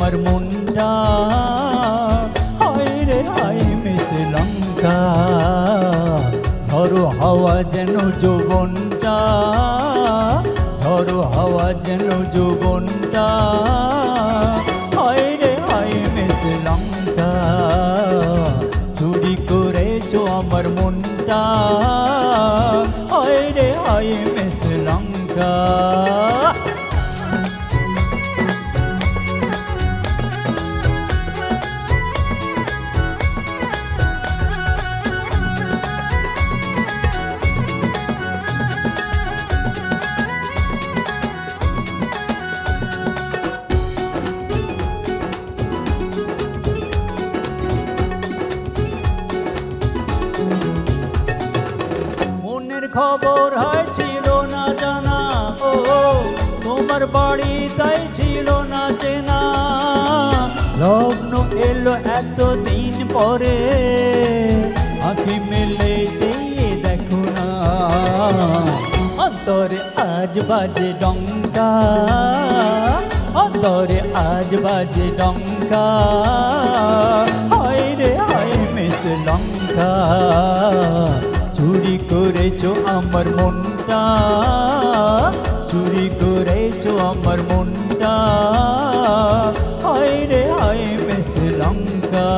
আমার মনটা হায় রে হায় মিশে লঙ্কা ঝড়ো হাওয়া যেন যৌবনটা ঝড়ো হাওয়া যেন যৌবনটা হায় রে হায় মিশে লঙ্কা চুরি করেছো আমার মনটা হায় রে হায় মিশে লঙ্কা খবর হয়েছিল না জানা ও তোমার বাড়ি তাই ছিল না চেনা লগ্ন এলো এতদিন পরে আঁখি মেলে চেয়ে দেখো না অন্তরে আজ বাজে ডঙ্কা অন্তরে আজ বাজে ডঙ্কা হায় রে হায় মেশে লঙ্কা চুরি করেছো আমার মনটা চুরি করেছো আমার মনটা হায় রে হায় মেশে লঙ্কা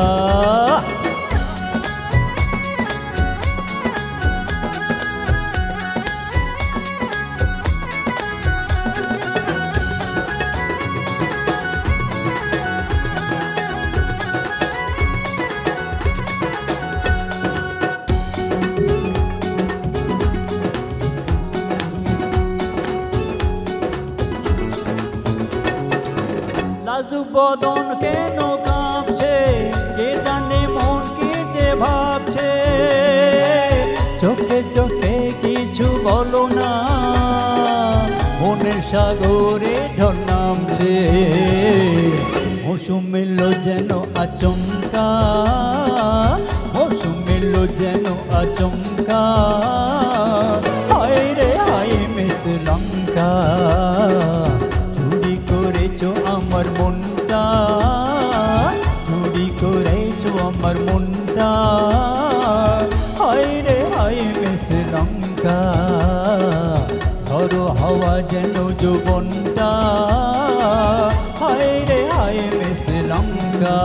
লাজুক বদন কেন কাঁপছে কে জানে মন কি যে ভাবছে চোখে চোখে কিছু বলো না মনের সাগরে ঢল নামছে মৌসুম এলো যেন আচমকা মৌসুম এলো যেন আচমকা হায় রে হায় মেশে লঙ্কা আমার মনটা চুরি করেছো আমার মনটা হায় রে হায় মেশে লঙ্কা ঝড়ো হাওয়া যেন যৌবনটা হায় রে হায় মেশে লঙ্কা